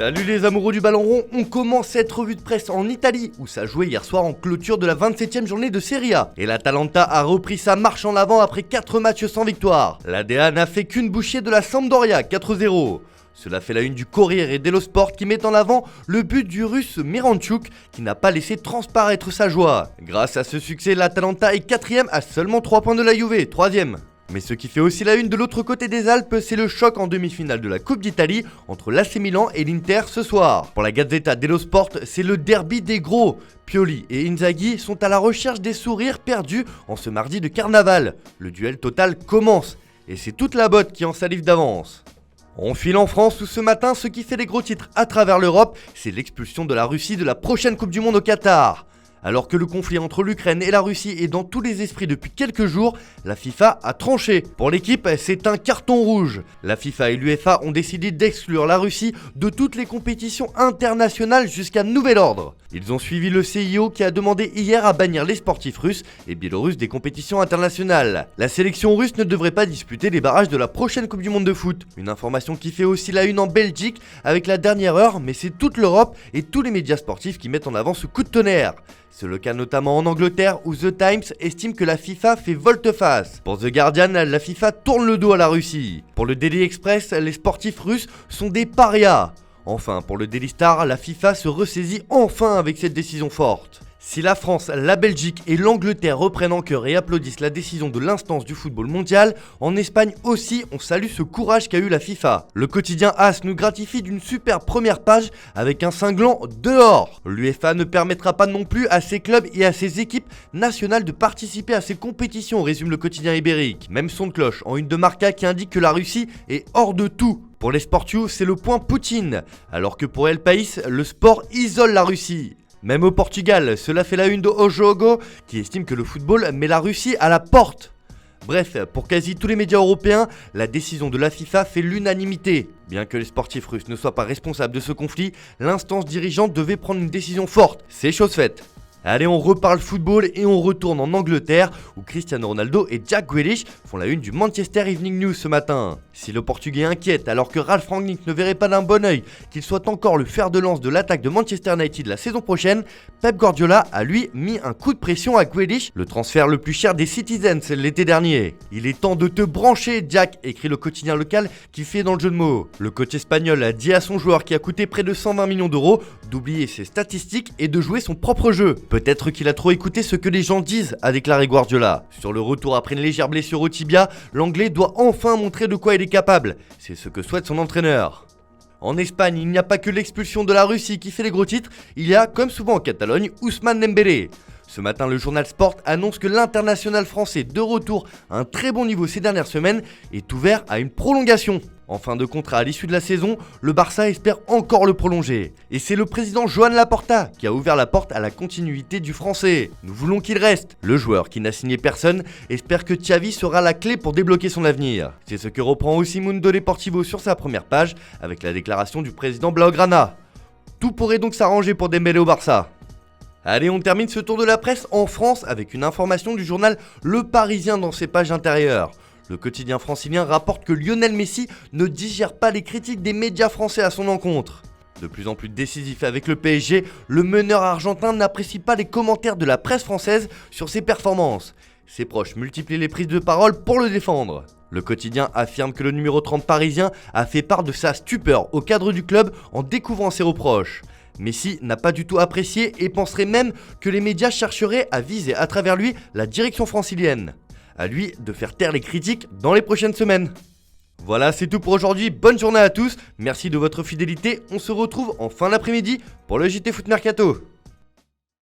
Salut les amoureux du ballon rond, on commence cette revue de presse en Italie où ça jouait hier soir en clôture de la 27e journée de Serie A. Et l'Atalanta a repris sa marche en avant après 4 matchs sans victoire. L'ADA n'a fait qu'une bouchée de la Sampdoria, 4-0. Cela fait la une du Corriere dello Sport qui met en avant le but du russe Miranchuk qui n'a pas laissé transparaître sa joie. Grâce à ce succès, l'Atalanta est 4ème à seulement 3 points de la Juve, 3ème. Mais ce qui fait aussi la une de l'autre côté des Alpes, c'est le choc en demi-finale de la Coupe d'Italie entre l'AC Milan et l'Inter ce soir. Pour la Gazzetta dello Sport, c'est le derby des gros. Pioli et Inzaghi sont à la recherche des sourires perdus en ce mardi de carnaval. Le duel total commence et c'est toute la botte qui en salive d'avance. On file en France où ce matin, ce qui fait les gros titres à travers l'Europe, c'est l'expulsion de la Russie de la prochaine Coupe du Monde au Qatar. Alors que le conflit entre l'Ukraine et la Russie est dans tous les esprits depuis quelques jours, la FIFA a tranché. Pour l'équipe, c'est un carton rouge. La FIFA et l'UEFA ont décidé d'exclure la Russie de toutes les compétitions internationales jusqu'à nouvel ordre. Ils ont suivi le CIO qui a demandé hier à bannir les sportifs russes et biélorusses des compétitions internationales. La sélection russe ne devrait pas disputer les barrages de la prochaine Coupe du Monde de foot. Une information qui fait aussi la une en Belgique avec la dernière heure, mais c'est toute l'Europe et tous les médias sportifs qui mettent en avant ce coup de tonnerre. C'est le cas notamment en Angleterre où The Times estime que la FIFA fait volte-face. Pour The Guardian, la FIFA tourne le dos à la Russie. Pour le Daily Express, les sportifs russes sont des parias. Enfin, pour le Daily Star, la FIFA se ressaisit enfin avec cette décision forte. Si la France, la Belgique et l'Angleterre reprennent en cœur et applaudissent la décision de l'instance du football mondial, en Espagne aussi on salue ce courage qu'a eu la FIFA. Le quotidien AS nous gratifie d'une super première page avec un cinglant dehors. L'UEFA ne permettra pas non plus à ses clubs et à ses équipes nationales de participer à ces compétitions, résume le quotidien ibérique. Même son de cloche en une de Marca qui indique que la Russie est hors de tout. Pour les Sportius, c'est le point Poutine, alors que pour El País, le sport isole la Russie. Même au Portugal, cela fait la une de O Jogo qui estime que le football met la Russie à la porte. Bref, pour quasi tous les médias européens, la décision de la FIFA fait l'unanimité. Bien que les sportifs russes ne soient pas responsables de ce conflit, l'instance dirigeante devait prendre une décision forte. C'est chose faite. Allez, on reparle football et on retourne en Angleterre où Cristiano Ronaldo et Jack Grealish font la une du Manchester Evening News ce matin. Si le Portugais inquiète alors que Ralf Rangnick ne verrait pas d'un bon œil qu'il soit encore le fer de lance de l'attaque de Manchester United la saison prochaine, Pep Guardiola a lui mis un coup de pression à Grealish, le transfert le plus cher des Citizens l'été dernier. Il est temps de te brancher, Jack, écrit le quotidien local qui fait dans le jeu de mots. Le coach espagnol a dit à son joueur qui a coûté près de 120 millions d'euros d'oublier ses statistiques et de jouer son propre jeu. Peut-être qu'il a trop écouté ce que les gens disent, a déclaré Guardiola. Sur le retour après une légère blessure au tibia, l'Anglais doit enfin montrer de quoi il est capable. C'est ce que souhaite son entraîneur. En Espagne, il n'y a pas que l'expulsion de la Russie qui fait les gros titres, il y a, comme souvent en Catalogne, Ousmane Dembélé. Ce matin, le journal Sport annonce que l'international français de retour à un très bon niveau ces dernières semaines est ouvert à une prolongation. En fin de contrat à l'issue de la saison, le Barça espère encore le prolonger. Et c'est le président Joan Laporta qui a ouvert la porte à la continuité du français. Nous voulons qu'il reste. Le joueur qui n'a signé personne espère que Xavi sera la clé pour débloquer son avenir. C'est ce que reprend aussi Mundo Deportivo sur sa première page avec la déclaration du président Blaugrana. Tout pourrait donc s'arranger pour Dembélé au Barça. Allez, on termine ce tour de la presse en France avec une information du journal Le Parisien dans ses pages intérieures. Le quotidien francilien rapporte que Lionel Messi ne digère pas les critiques des médias français à son encontre. De plus en plus décisif avec le PSG, le meneur argentin n'apprécie pas les commentaires de la presse française sur ses performances. Ses proches multiplient les prises de parole pour le défendre. Le quotidien affirme que le numéro 30 parisien a fait part de sa stupeur au cadre du club en découvrant ses reproches. Messi n'a pas du tout apprécié et penserait même que les médias chercheraient à viser à travers lui la direction francilienne. À lui de faire taire les critiques dans les prochaines semaines. Voilà, c'est tout pour aujourd'hui, bonne journée à tous, merci de votre fidélité, on se retrouve en fin d'après-midi pour le JT Foot Mercato.